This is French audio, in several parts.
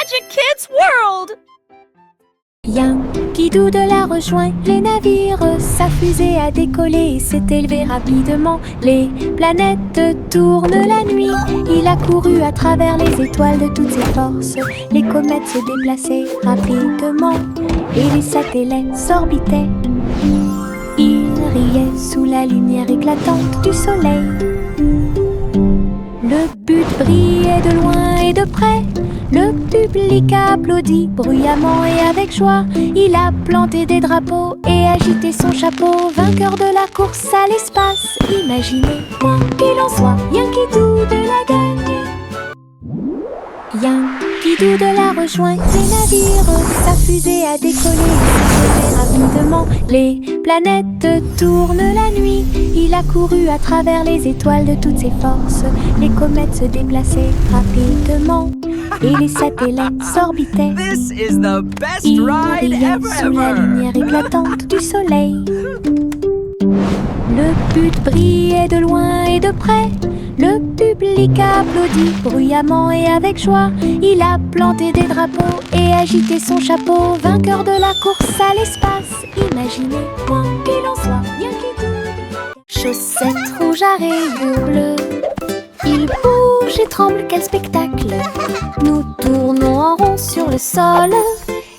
Magic Kids World! Yankee Doodle a rejoint les navires, sa fusée a décollé et s'est élevée rapidement. Les planètes tournent la nuit, il a couru à travers les étoiles de toutes ses forces. Les comètes se déplaçaient rapidement et les satellites s'orbitaient. Il riait sous la lumière éclatante du soleil. Le but brillait de loin et de près. Le public a applaudi bruyamment et avec joie. Il a planté des drapeaux et agité son chapeau. Vainqueur de la course à l'espace, imaginez, quoi qu'il en soit, Yankee Doodle a gagné. Yankee Doodle a rejoint les navires, sa fusée a décollé et s'est élevée rapidement. Les planètes tournent la nuit, il a couru à travers les étoiles de toutes ses forces. Les comètes se déplaçaient rapidement et les satellites s'orbitaient. This is the best Il ride riait sous la lumière éclatante du soleil. Le but brillait de loin et de près. Le public a applaudi bruyamment et avec joie. Il a planté des drapeaux et agité son chapeau. Vainqueur de la course à l'espace, imaginez, quoi qu'il en soit, Yankee Doodle. Chaussettes rouges à rayures bleues, il bouge et tremble, quel spectacle! Nous tournons en rond sur le sol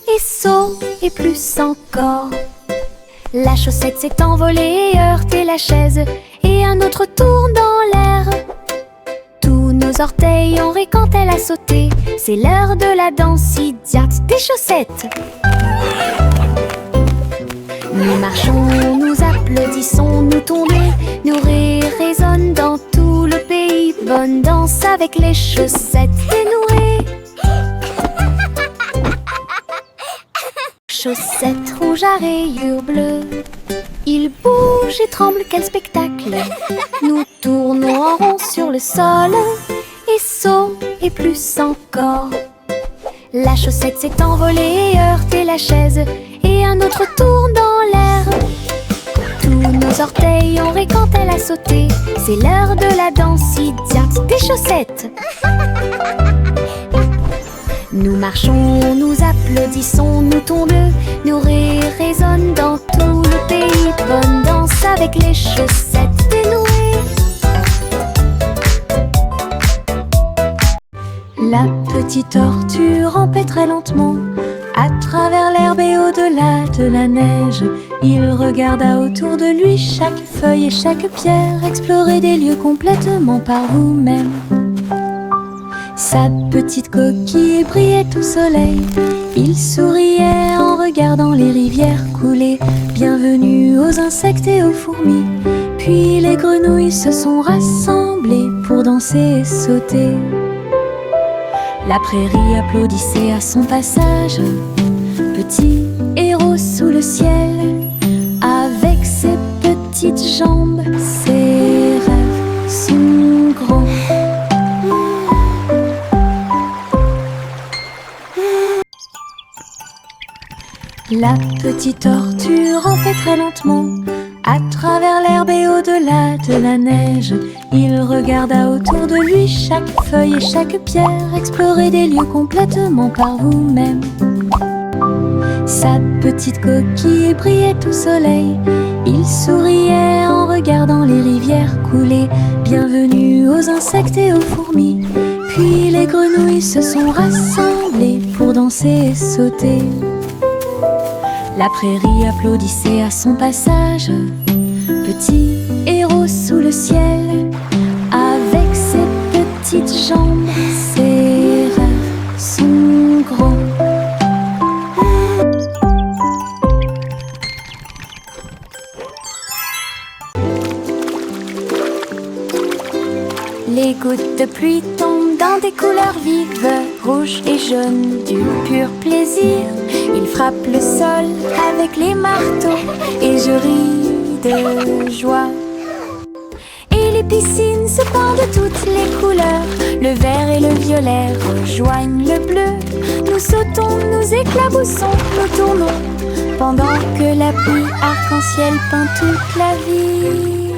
et saut et plus encore. La chaussette s'est envolée et heurté la chaise et un autre tourne dans l'air. Tous nos orteils ont ri quand elle a sauté. C'est l'heure de la danse idiote des chaussettes. Nous marchons, nous applaudissons, nous tournons, nos rires résonnent dans tout le pays. Bonne danse avec les chaussettes dénouées. Chaussettes rouges à rayures bleues, il bouge et tremble, quel spectacle! Nous tournons en rond sur le sol et saut et plus encore. La chaussette s'est envolée et heurté la chaise et un autre tourne dans l'air. Tous nos orteils ont ri quand elle a sauté. C'est l'heure de la danse idiote des chaussettes. Nous marchons, nous applaudissons, nous tournons, nos rires résonnent dans tout le pays. Bonne danse avec les chaussettes dénouées. La petite tortue rampait très lentement à travers l'herbe et au-delà de la neige. Il regarda autour de lui chaque feuille et chaque pierre, explorer des lieux complètement par vous-même. Sa petite coquille brillait au soleil. Il souriait en regardant les rivières couler. Bienvenue aux insectes et aux fourmis. Puis les grenouilles se sont rassemblées pour danser et sauter. La prairie applaudissait à son passage. Petit héros sous le ciel, avec ses petites jambes, ses rêves sont grands. La petite tortue rampait très lentement à travers l'herbe et au-delà de la neige. Il regarda autour de lui chaque feuille et chaque pierre, explorer des lieux complètement par vous-même. Sa petite coquille brillait au soleil. Il souriait en regardant les rivières couler. Bienvenue aux insectes et aux fourmis. Puis les grenouilles se sont rassemblées pour danser et sauter. La prairie applaudissait à son passage. Petit héros sous le ciel, avec ses petites jambes, ses rêves sont grands. Les gouttes de pluie tombent dans des couleurs vives, rouges et jaunes, du pur plaisir. Ils frappent le sol avec les marteaux et je ris de joie. Et les piscines se pendent de toutes les couleurs. Le vert et le violet rejoignent le bleu. Nous sautons, nous éclaboussons, nous tournons, pendant que la pluie arc-en-ciel peint toute la vie.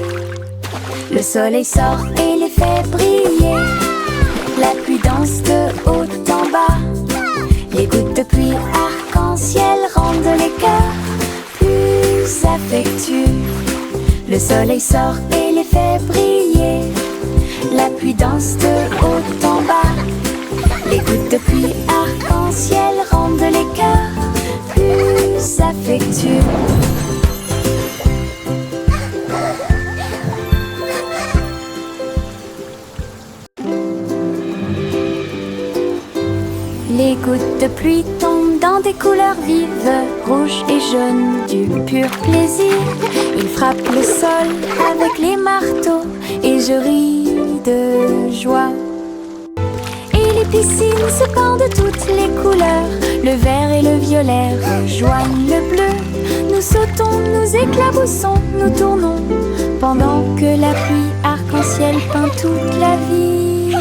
Le soleil sort et les fait briller. La pluie danse de haut en bas. s'effectue. Le soleil sort et les fait briller. La pluie danse de haut en bas. Les gouttes de pluie arc-en-ciel rendent les cœurs plus affectueux. Les gouttes de pluie tombent dans des couleurs vives, rouge et jaune, du pur plaisir. Ils frappent le sol avec les marteaux et je ris de joie. Et les piscines se pendent toutes les couleurs, le vert et le violet rejoignent le bleu. Nous sautons, nous éclaboussons, nous tournons, pendant que la pluie arc-en-ciel peint toute la vie.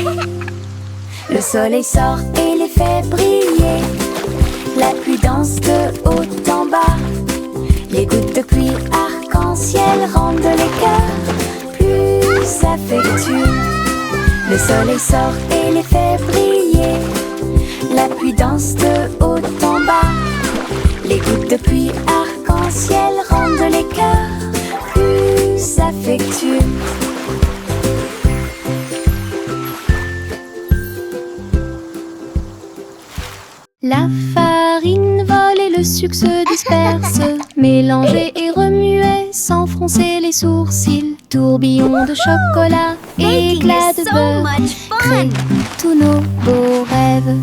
Le soleil sort et les fait briller. La pluie danse de haut en bas. Les gouttes de pluie arc-en-ciel rendent les cœurs plus affectueux. Le soleil sort et les fait briller. La pluie danse de haut en bas. Les gouttes de pluie arc-en-ciel rendent les cœurs plus affectueux. La farine vole et le sucre se disperse, mélangez et remuez sans froncer les sourcils. Tourbillon de chocolat, éclat de beurre, créent tous nos beaux rêves.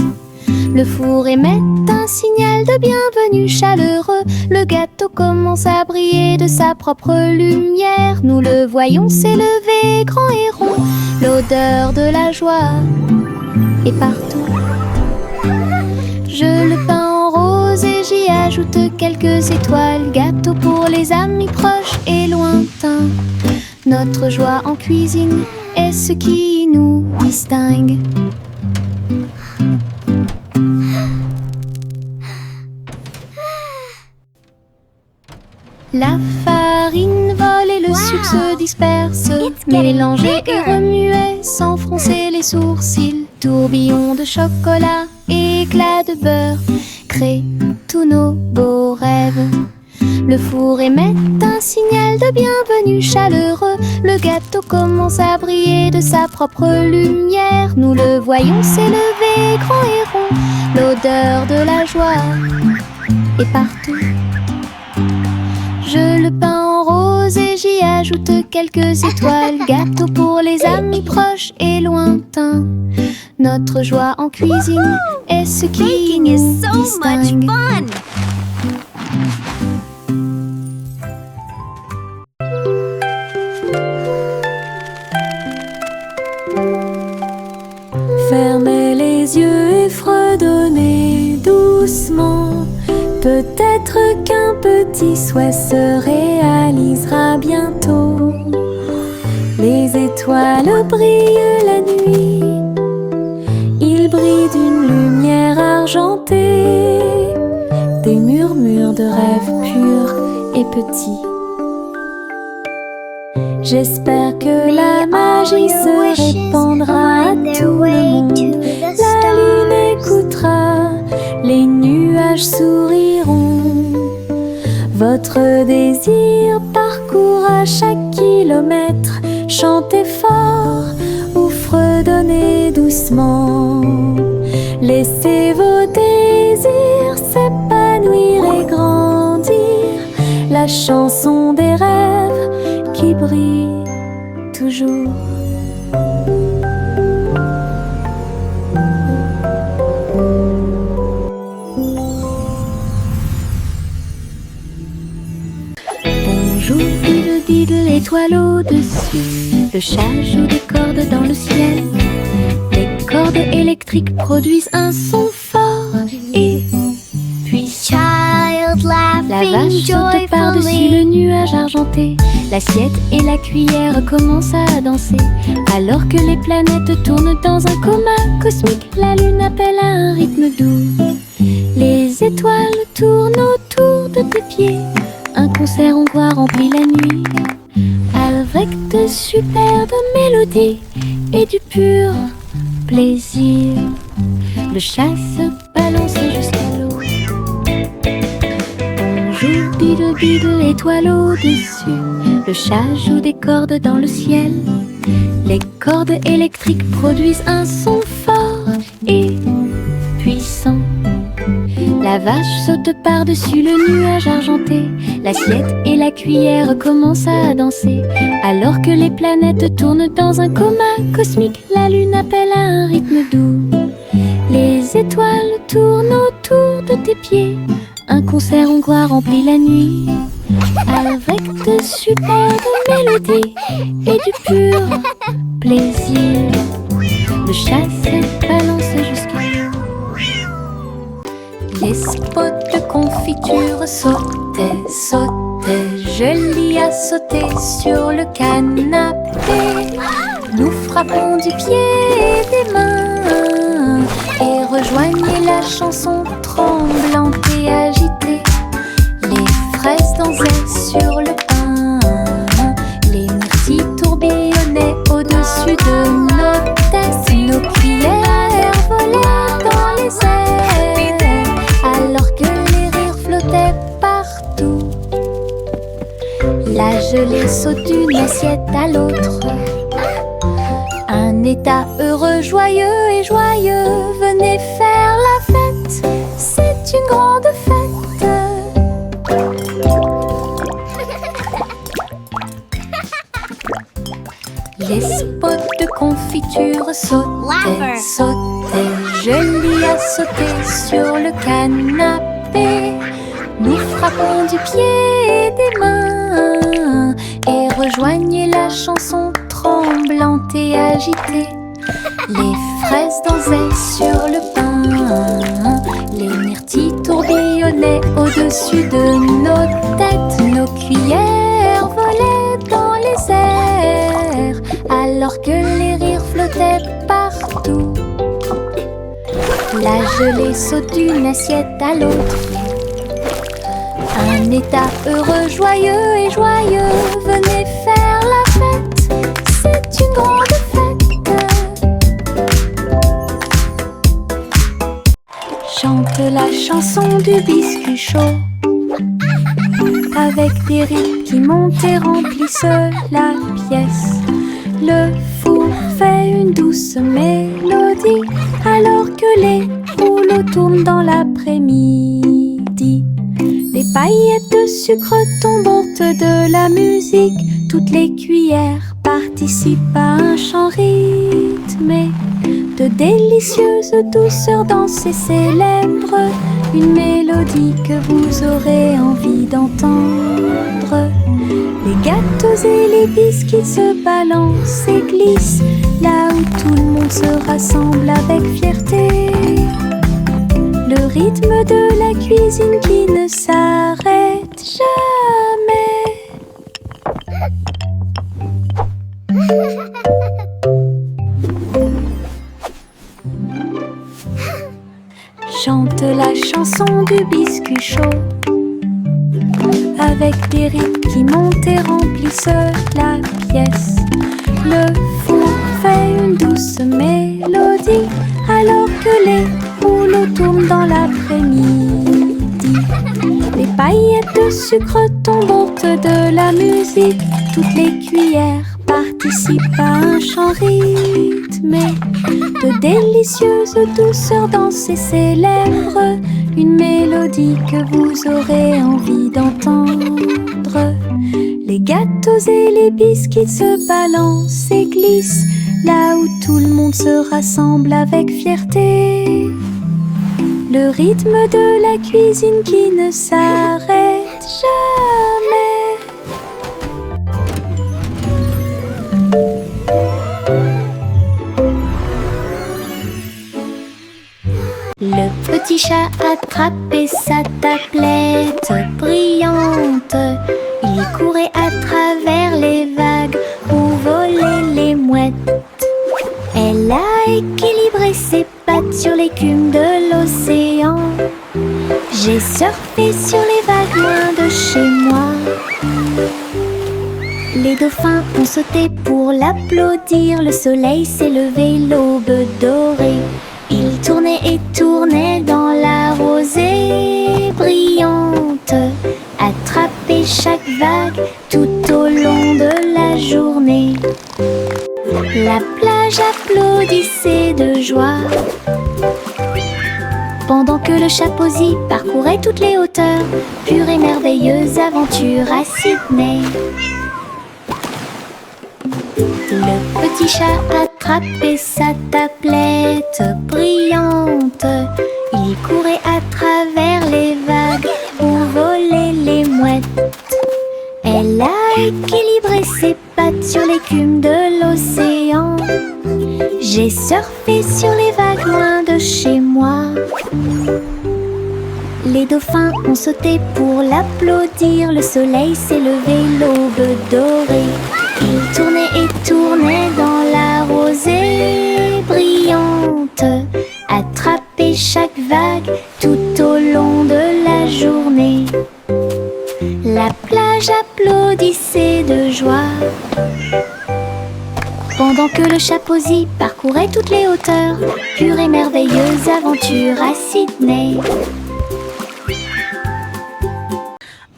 Le four émet un signal de bienvenue chaleureux. Le gâteau commence à briller de sa propre lumière. Nous le voyons s'élever grand et rond. L'odeur de la joie est partout. Je le peins en rose et j'y ajoute quelques étoiles. Gâteau pour les amis proches et lointains. Notre joie en cuisine est ce qui nous distingue. La farine vole et le sucre se disperse, mélangez et remuez sans froncer les sourcils. Tourbillon de chocolat, éclat de beurre, créent tous nos beaux rêves. Le four émet un signal de bienvenue chaleureux. Le gâteau commence à briller de sa propre lumière. Nous le voyons s'élever grand et rond. L'odeur de la joie est partout. Je le peins en rose et j'y ajoute quelques étoiles. Gâteau pour les amis proches et lointains. Notre joie en cuisine est ce qui nous distingue. Fermez les yeux et fredonnez doucement. Peut-être qu'un petit souhait se réalisera bientôt. Les étoiles brillent la nuit. Ils brillent d'une lumière argentée. Des murmures de rêves purs et petits. J'espère que la magie se répandra à tout le monde. La lune écoutera, les nuages souriront. Votre désir parcourra chaque kilomètre. Chantez fort ou fredonnez doucement. Laissez vos désirs s'épanouir et grandir. La chanson des rêves qui brille toujours. Bonjour, diddle diddle, étoile au-dessus. Le chat joue des cordes dans le ciel. Les cordes électriques produisent un son fort. Et puis la vache saute par-dessus le nuage argenté. L'assiette et la cuillère commencent à danser. Alors que les planètes tournent dans un coma cosmique, la lune appelle à un rythme doux. Les étoiles tournent autour de tes pieds. Un concert hongrois remplit la nuit, avec de superbes mélodies et du pur plaisir. Le chat se balance jusqu'à l'eau. Toujours bidou bidou, étoile au-dessus. Le chat joue des cordes dans le ciel. Les cordes électriques produisent un son fort et puissant. La vache saute par-dessus le nuage argenté. L'assiette et la cuillère commencent à danser. Alors que les planètes tournent dans un coma cosmique, la lune appelle à un rythme doux. Les étoiles tournent autour de tes pieds. Un concert hongrois remplit la nuit, avec de superbes mélodies et du pur plaisir. Le chat se balance jusqu'à les spots de confiture sautaient, sautaient. Je l'y ai sauté sur le canapé. Nous frappons du pied et des mains et rejoignez la chanson tremblante et agitée. Les fraises dansaient sur le pain. Les myrtilles tourbillonnaient au-dessus de nos têtes. Nos cuillères volaient dans les airs, alors que les rires flottaient partout. La gelée saute d'une assiette à l'autre. Un état heureux, joyeux et joyeux. Venez faire la fête, c'est une grande fête. Les spots de confiture sautaient, sautaient. Je l'y ai sauté sur le canapé. Nous frappons du pied et des mains et rejoignez la chanson tremblante et agitée. Les fraises dansaient sur le pain. Les myrtilles tourbillonnaient au-dessus de nos têtes. Nos cuillères volaient dans les airs, alors que les rires flottaient partout. La gelée saute d'une assiette à l'autre. Un état heureux, joyeux et joyeux. Venez faire la fête, c'est une grande fête. Chante la chanson du biscuit chaud, avec des rythmes qui montent et remplissent la pièce. Le four fait une douce mélodie, alors que les rouleaux tournent dans l'après-midi. Les paillettes de sucre tombantes de la musique. Toutes les cuillères participent à un chant rythmé. De délicieuses douceurs dansent et célèbrent une mélodie que vous aurez envie d'entendre. Les gâteaux et les biscuits se balancent et glissent, là où tout le monde se rassemble avec fierté. Le rythme de la cuisine qui ne s'arrête jamais. Chante la chanson du biscuit chaud, avec des rythmes qui montent et remplissent la pièce. Le four fait une douce mélodie, alors que les rouleaux tournent dans l'après-midi. Les paillettes de sucre tombantes de la musique. Toutes les cuillères participent à un chant rythmé. De délicieuses douceurs dansent et célèbrent une mélodie que vous aurez envie d'entendre. Les gâteaux et les biscuits se balancent et glissent, là où tout le monde se rassemble avec fierté. Le rythme de la cuisine qui ne s'arrête jamais. Le petit chat attrapait sa tablette brillante. Il y courait à travers les vagues où volaient les mouettes. Elle a équilibré ses pattes sur l'écume de l'océan. J'ai surfé sur les vagues loin de chez moi. Les dauphins ont sauté pour l'applaudir. Le soleil s'est levé, l'aube dorée. Il tournait et tournait dans la rosée brillante. chaque vague tout au long de la journée. La plage applaudissait de joie pendant que le Shaposi parcourait toutes les hauteurs. Pure et merveilleuse aventure à Sydney. Le petit chat attrapait sa tablette brillante. Il courait à travers les vagues où volaient les mouettes. Elle a équilibré ses pattes sur l'écume de l'océan. J'ai surfé sur les vagues loin de chez moi. Les dauphins ont sauté pour l'applaudir. Le soleil s'est levé, l'aube dorée. Il tournait et tournait dans la rosée brillante. Attrapait chaque vague tout au long de la journée. La plage applaudissait de joie pendant que le Shaposi parcourait toutes les hauteurs. Pure et merveilleuse aventure à Sydney.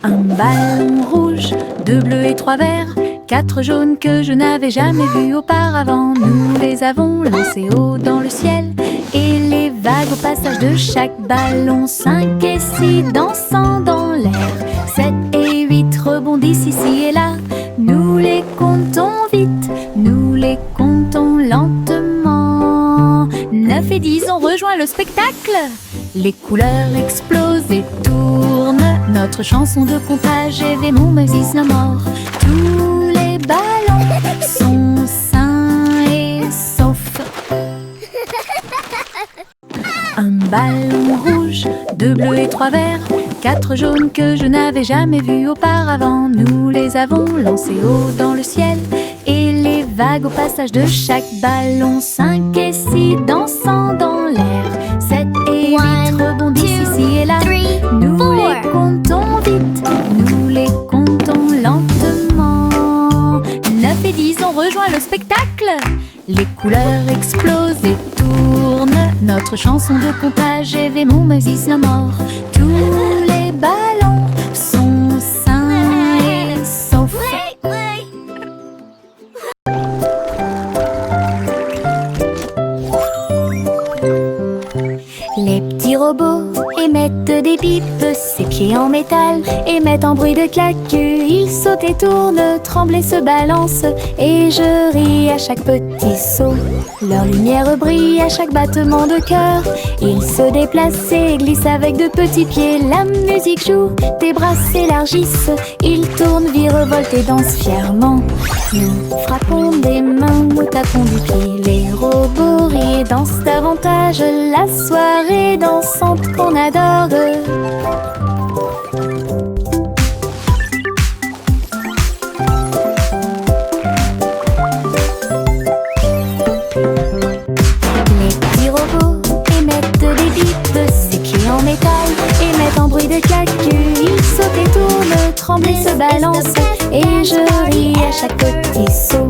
Un ballon rouge, 2 bleus et 3 verts, 4 jaunes que je n'avais jamais vus auparavant. Nous les avons lancés haut dans le ciel, et les vagues au passage de chaque ballon, 5 et 6 dansant dans l'air, 7 et 8 rebondissent ici et là. Nous les comptons vite, nous les comptons lentement. 9 et 10 ont rejoint le spectacle. Les couleurs explosent et tournent. Notre chanson de comptage est mon Moses no more. Tous les ballons sont sains et saufs. Un ballon rouge, 2 bleus et 3 verts, 4 jaunes que je n'avais jamais vus auparavant. Nous les avons lancés haut dans le ciel, et les vagues au passage de chaque ballon, 5 et 6 dansant dans l'air, 7 et 8 rebondissent ici et là. Nous les comptons vite, nous les comptons lentement. 9 et 10 ont rejoint le spectacle. Les couleurs explosent et tournent. Notre chanson de comptage est mon Moses no more. Tous les ballons sont sains et saufs. Les petits robots émettent des pipes, ses pieds en métal émettent un bruit de claque. Ils sautent et tournent, tremblent et se balancent, et je ris à chaque petit saut. Leur lumière brille à chaque battement de cœur. Ils se déplacent et glissent avec de petits pieds. La musique joue, tes bras s'élargissent. Ils tournent, virevoltent et dansent fièrement. Nous frappons des mains, nous tapons du pied. Les robots rient et dansent davantage. La soirée dansante qu'on adore. Les petits robots émettent des bips, ses pieds en métal émettent un bruit de claque. Ils sautent et tournent, tremblent et se balancent, et je ris à chaque petit saut.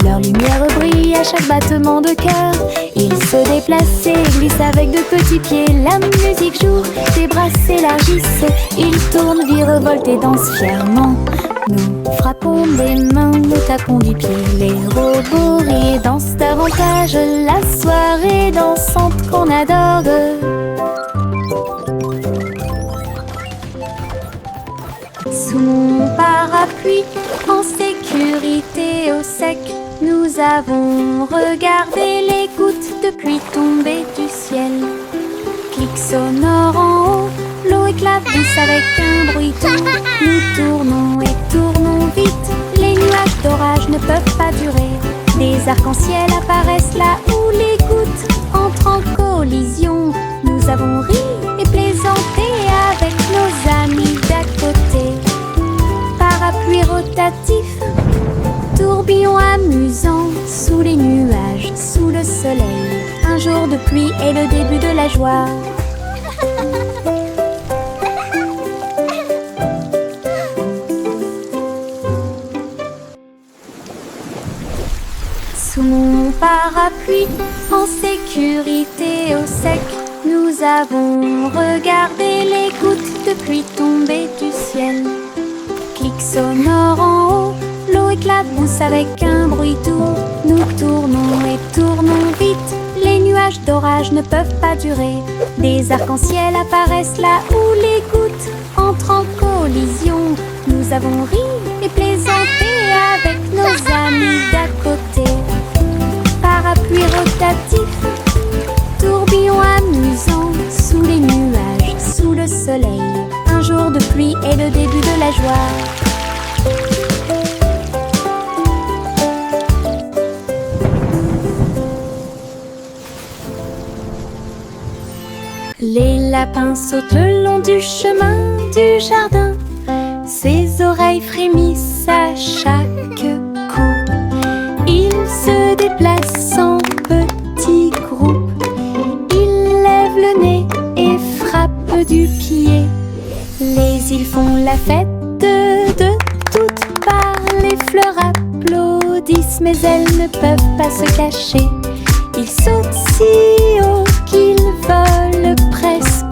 Leur lumière brille à chaque battement de cœur. Ils se déplacent et glissent avec de petits pieds. La musique joue, tes bras s'élargissent. Ils tournent, virevoltent et dansent fièrement. Nous frappons des mains, nous tapons du pied. Les robots rient et dansent davantage. La soirée dansante qu'on adore. Sous mon parapluie, en sécurité au sec, nous avons regardé les gouttes de pluie tomber du ciel. Clic sonore en haut, l'eau éclabousse avec un bruit doux. Nous tournons et tournons vite, les nuages d'orage ne peuvent pas durer. Des arcs-en-ciel apparaissent là où les gouttes entrent en collision. Nous avons ri et plaisanté avec nos amis d'à côté. Parapluie rotatif, tourbillon amusant, sous les nuages, sous le soleil. Un jour de pluie est le début de la joie. Sous mon parapluie, en sécurité au sec, nous avons regardé les gouttes de pluie tomber du ciel. magnifique sonore en haut. L'eau éclabousse avec un bruit doux. Nous tournons et tournons vite. Les nuages d'orage ne peuvent pas durer. Des arcs-en-ciel apparaissent là où les gouttes entrent en collision. Nous avons ri et plaisanté avec nos amis d'à côté. Parapluie rotatif, tourbillon amusant, sous les nuages, sous le soleil. Un jour de pluie est le début de la joie. Les lapins sautent le long du chemin du jardin. Ses oreilles frémissent à chaque coup. Ils se déplacent en petits groupes. Ils lèvent le nez et frappent du pied. Les îles font la fête de toutes parts. Les fleurs applaudissent, mais elles ne peuvent pas se cacher. Ils sautent si haut qu'ils volent presque.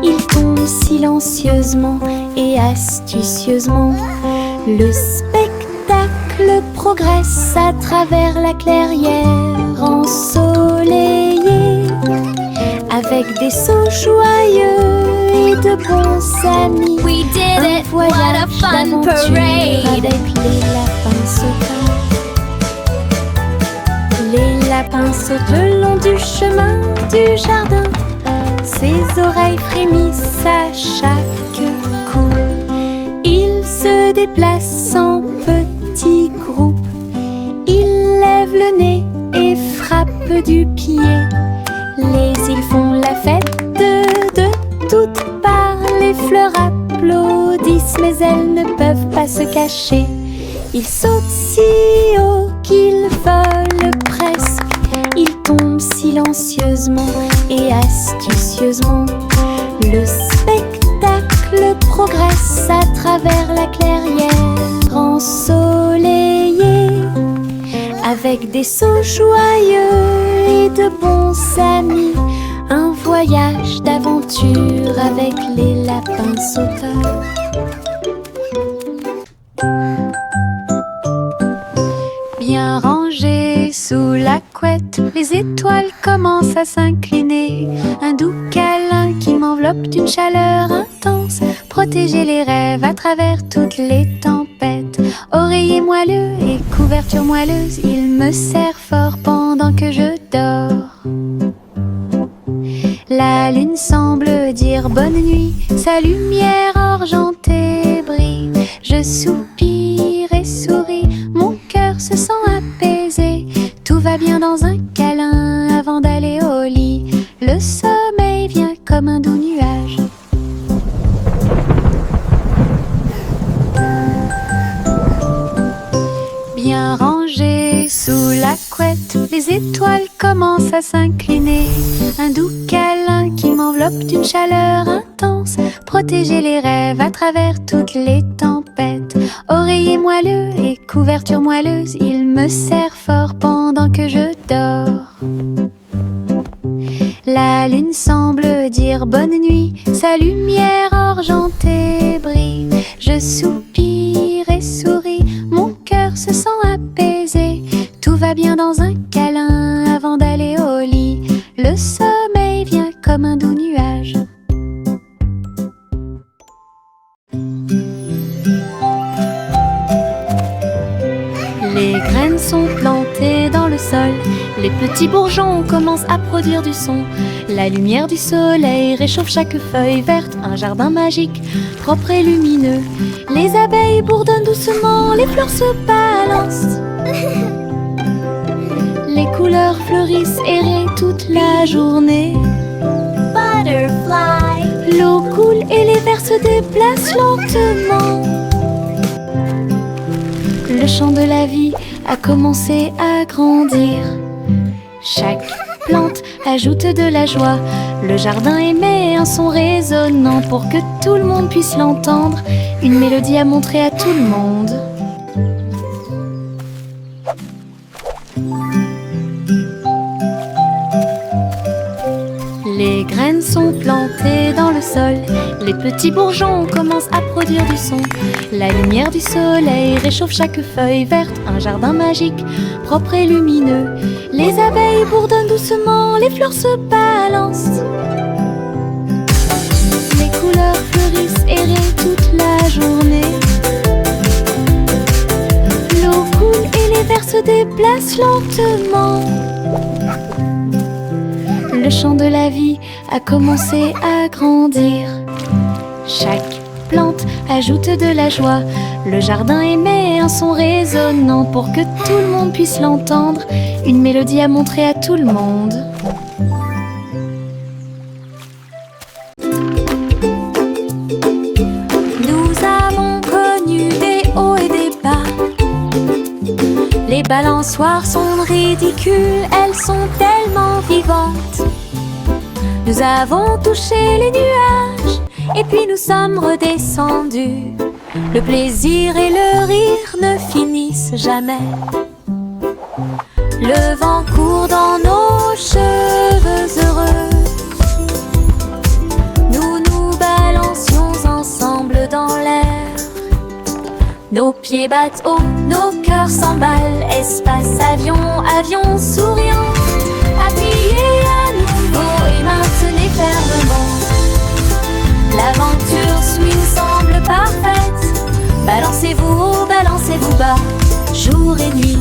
Ils tombent silencieusement et astucieusement. Le spectacle progresse à travers la clairière ensoleillée, avec des sauts joyeux et de bons amis. We did it! What a fun parade! Avec les lapins sautants. Les lapins sautent le long du chemin du jardin. Ses oreilles frémissent à chaque coup. Ils se déplacent en petits groupes. Ils lèvent le nez et frappent du pied. Les îles font la fête de toutes parts. Les fleurs applaudissent, mais elles ne peuvent pas se cacher. Ils sautent si haut qu'ils volent presque. Ils tombent silencieusement et astucieusement. Le spectacle progresse à travers la clairière ensoleillée, avec des sauts joyeux et de bons amis. Un voyage d'aventure avec les lapins sauteurs. Bien rangés sous la couette, les étoiles commencent à s'incliner. Un doux câlin qui m'enveloppe d'une chaleur intense. Protéger les rêves à travers toutes les tempêtes. Oreiller moelleux et couverture moelleuse, il me serre fort pendant que je dors. La lune semble dire bonne nuit, sa lumière argentée brille. Je soupire et souris, mon cœur se sent apaisé. Tout va bien dans un câlin avant d'aller au lit. Le sommeil vient comme un doux nuage. Bien rangés sous la couette, les étoiles commencent à s'incliner. Un doux câlin qui m'enveloppe d'une chaleur intense. Protéger les rêves à travers toutes les tempêtes. Oreiller moelleux et couverture moelleuse, il me serre fort pendant que je dors. La lune semble dire bonne nuit, sa lumière argentée brille. Je soupire et souris, mon cœur se sent apaisé. Tout va bien dans un câlin avant d'aller au lit. Le sommeil vient comme un doux nuage. Les graines sont plantées dans le sol. Les petits bourgeons commencent à produire du son. La lumière du soleil réchauffe chaque feuille verte. Un jardin magique, propre et lumineux. Les abeilles bourdonnent doucement, les fleurs se balancent. Les couleurs fleurissent errées toute la journée. Butterfly. L'eau coule et les vers se déplacent lentement. Le chant de la vie a commencé à grandir. Chaque plante ajoute de la joie. Le jardin émet un son résonnant pour que tout le monde puisse l'entendre. Une mélodie à montrer à tout le monde. Les graines sont plantées dans le sol. Les petits bourgeons commencent à produire du son. La lumière du soleil réchauffe chaque feuille verte. Un jardin magique, propre et lumineux. Les abeilles bourdonnent doucement, les fleurs se balancent. Les couleurs fleurissent et rayonnent toute la journée. L'eau coule et les vers se déplacent lentement. Le chant de la vie a commencé à grandir. Chaque plante ajoute de la joie. Le jardin émet un son résonnant pour que tout le monde puisse l'entendre. Une mélodie à montrer à tout le monde. Nous avons connu des hauts et des bas. Les balançoires sont ridicules, elles sont tellement vivantes. Nous avons touché les nuages et puis nous sommes redescendus. Le plaisir et le rire ne finissent jamais. Le vent court dans nos cheveux heureux. Nous nous balancions ensemble dans l'air. Nos pieds battent haut, nos cœurs s'emballent. Espace, avion, avion souriant. Appuyez à nouveau et maintenez fermement. L'aventure suit nous semble parfaite. Balancez-vous haut, balancez-vous bas, jour et nuit.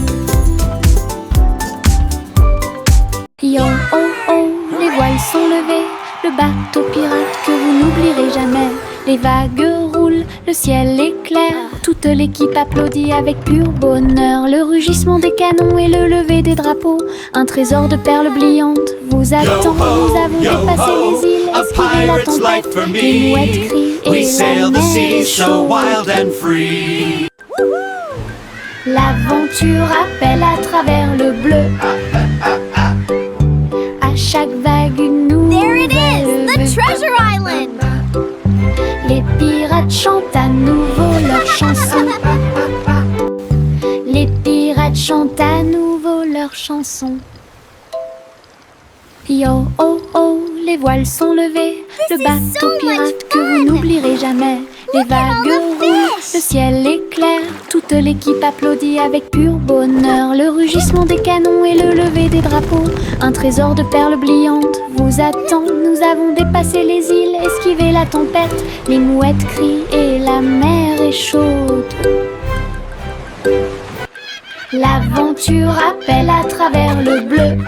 Yo oh oh, les voiles sont levées. Le bateau pirate que vous n'oublierez jamais. Les vagues roulent, le ciel est clair. Toute l'équipe applaudit avec pur bonheur. Le rugissement des canons et le lever des drapeaux. Un trésor de perles brillantes vous attend. Nous avons dépassé les îles, esquivé la tempête. Les mouettes crient et la mer est chaude. L'aventure appelle à travers le bleu. À chaque vague une nouvelle vue. Treasure Island! Les pirates chantent à nouveau leur chanson. Les pirates chantent à nouveau leur chanson. Yo oh oh, les voiles sont levées. Le bateau pirate que vous n'oublierez jamais. Les vagues roulent, le ciel est clair. Toute l'équipe applaudit avec pur bonheur. Le rugissement des canons et le lever des drapeaux. Un trésor de perles brillantes vous attend. Nous avons dépassé les îles, esquivé la tempête. Les mouettes crient et la mer est chaude. L'aventure appelle à travers le bleu.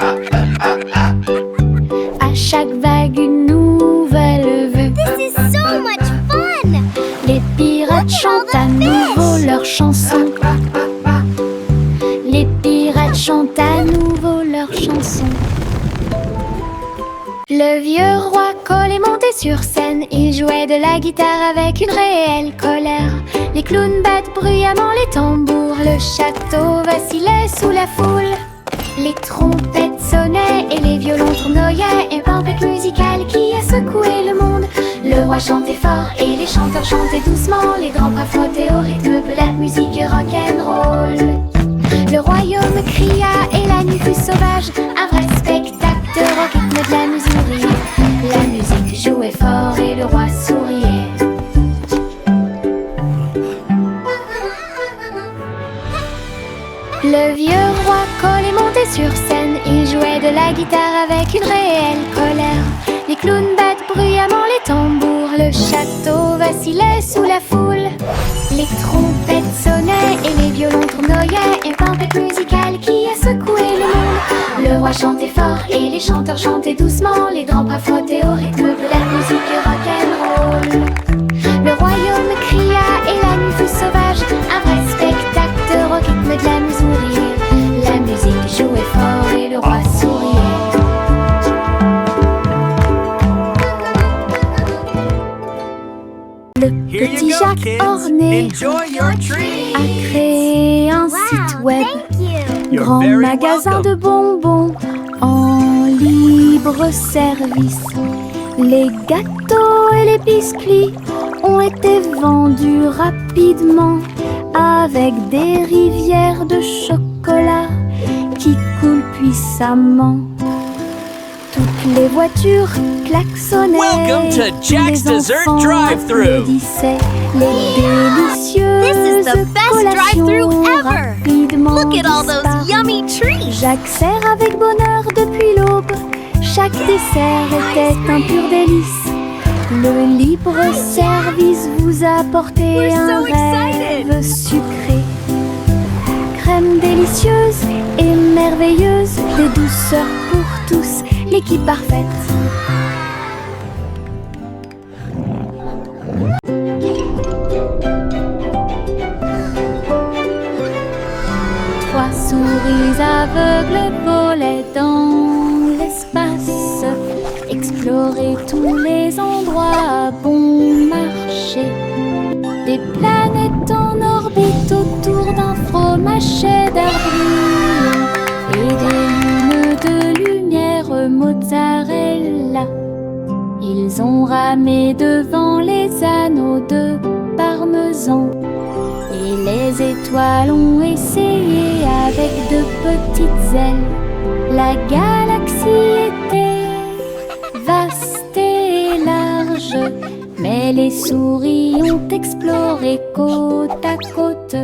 À chaque vague une nouvelle vue. This is so much fun! Les pirates chantent à nouveau leur chanson. Les pirates chantent à nouveau leur chanson. Le vieux roi Cole est monté sur scène. Il jouait de la guitare avec une réelle colère. Les clowns battent bruyamment les tambours. Le château vacillait sous la foule. Les trompettes sonnaient et les violons tournoyaient. Un tempête musicale qui a secoué le monde. Le roi chantait fort et les chanteurs chantaient doucement. Les grands bras flottaient au rythme de la musique rock'n'roll. Le royaume cria et la nuit fut sauvage. Un vrai spectacle de rock, rythme de la Missouri. La musique jouait fort et le roi souriait. Le vieux roi Cole est monté sur scène. Il jouait de la guitare avec une réelle colère. Les clowns battent bruyamment les tambours. Le château vacillait sous la foule. Les trompettes sonnaient et les violons tournoyaient. Une tempête musicale qui a secoué le monde. Le roi chantait fort et les chanteurs chantaient doucement. Les grands bras flottaient au rythme de la musique rock'n'roll. Le royaume cria et la nuit fut sauvage. Un vrai spectacle de rock, rythme de la Missouri. La musique jouait fort et le roi souriait. Le petit Jacques orné a créé un site web. Grand magasin de bonbons en libre service. Les gâteaux et les biscuits ont été vendus rapidement avec des rivières de chocolat qui coulent puissamment. Toute Les voitures klaxonnaient. Welcome to Jack's Les Dessert enfants Drive-Thru. applaudissaient. Les délicieuses This is the best collations drive-thru ever. rapidement Look at all those disparues. yummy treats. Jacques sert avec bonheur depuis l'aube. Chaque dessert était un pur délice. Le libre-service vous a apporté We're un so excited. rêve sucré. Crème délicieuse et merveilleuse, des douceurs pour tous, l'équipe parfaite. Trois souris aveugles volaient dans l'espace, explorer tous les endroits à bon marché. Des planètes en orbite autour d'un fromage d'air brûlant et des lunes de lumière mozzarella. Ils ont ramé devant les anneaux de parmesan. Et les étoiles ont essayé avec de petites ailes. La galaxie était vaste et large, mais les souris ont exploré côte à côte.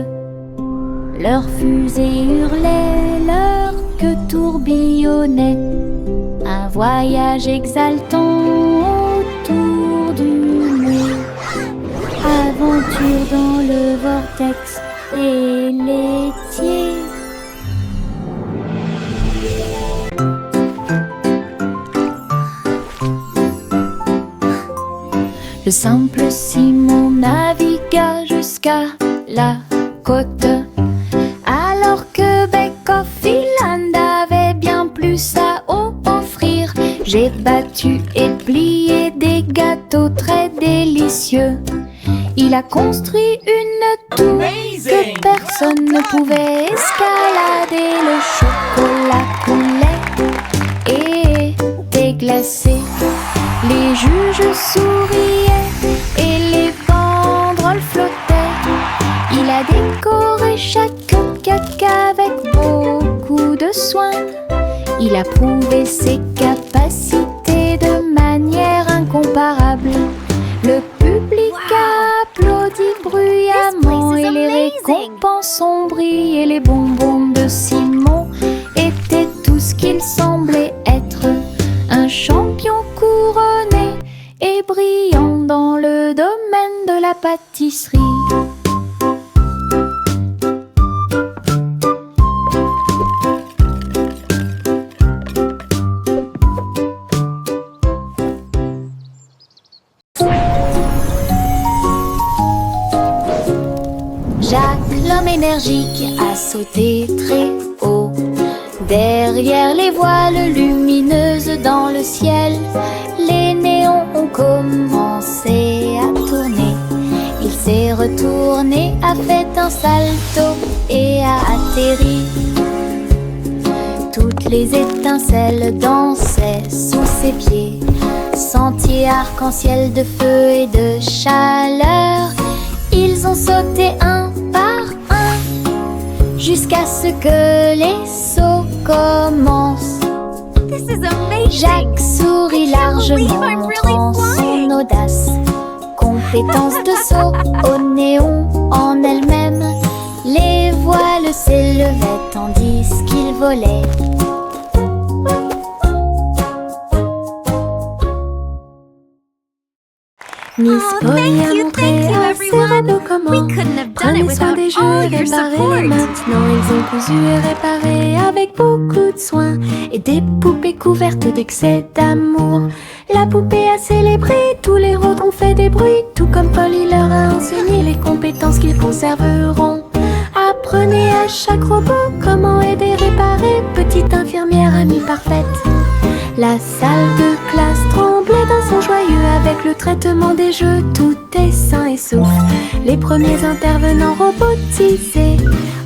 Leurs fusées hurlaient, leur queue tourbillonnait. Un voyage exaltant autour du monde. Aventure dans le vortex et laitier. Le simple Simon navigua jusqu'à la côte, alors que Back-Off Island avait bien plus à offrir. J'ai battu et plié des gâteaux très délicieux. Il a construit une tour que personne ne pouvait escalader. Le chocolat coulait et était glacé. Les juges souriaient et les banderoles flottaient. Il a décoré chaque caca avec beaucoup de soin. Il a prouvé ses capacités de manière incomparable. Le public a applaudi bruyamment This place is et les amazing. récompenses ont brillé. Les bonbons de Simon étaient tout ce qu'il semblait être. Un champion couronné et brillant dans le domaine de la pâtisserie. Jacques, l'homme énergique, a sauté très haut. Derrière les voiles lumineuses dans le ciel, les néons ont commencé à tourner. Il s'est retourné, a fait un salto et a atterri. Toutes les étincelles dansaient sous ses pieds. Sentier arc-en-ciel de feu et de chaleur. Ils ont sauté un par un jusqu'à ce que les sauts commencent. This is amazing. Jacques sourit largement, I'm really montrant flying. son audace. Compétence de saut au néon en elle-même. Les voiles s'élevaient tandis qu'il volait. Miss Polly a montré à ses radeaux comment We couldn't have done prenez it soin without des jeux all et your réparer. support. Maintenant ils ont cousu et réparé avec beaucoup de soin. Et des poupées couvertes d'excès d'amour. La poupée a célébré, tous les autres ont fait des bruits. Tout comme Polly leur a enseigné les compétences qu'ils conserveront. Apprenez à chaque robot comment aider et réparer. Petite infirmière amie parfaite. La salle de classe tremblait d'un son joyeux avec le traitement des jeux. Tout est sain et sauf. Les premiers intervenants robotisés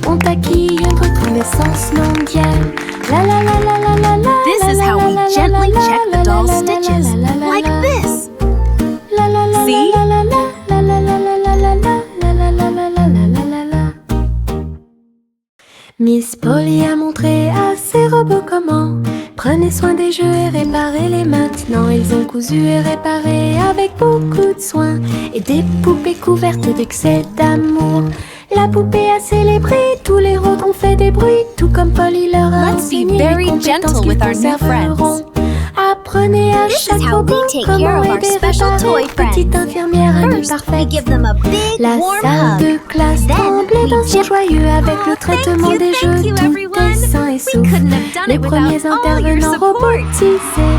ont acquis une reconnaissance mondiale. La la la la la la la. This is how we gently check the doll's stitches, like this. La la la See? la la la la la la la la la la la la la la la la la. Miss Polly a montré à ses robots comment Prenez soin des jeux et réparez-les maintenant. Ils ont cousu et réparé avec beaucoup de soin. Et des poupées couvertes d'excès d'amour. La poupée a célébré, tous les rôles ont fait des bruits. Tout comme Polly leur a Let's be enseigné very les compétences gentle qu'ils with our new conserveront. friends. Apprenez à This is chaque how robot we take care comment of our aider special réparer. toy friends. Petite infirmière amie First, we parfaite. give them a big La warm salle de hug. classe Then tremblait we d'un son jump. joyeux avec le traitement des Thank jeux. you, Tout everyone. est sain et We sauf. couldn't have done Les it premiers without all your intervenants support. robotisés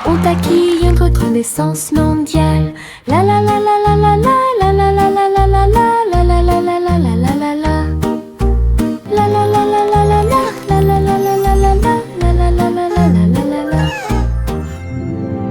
ont acquis une reconnaissance mondiale. La la la la la la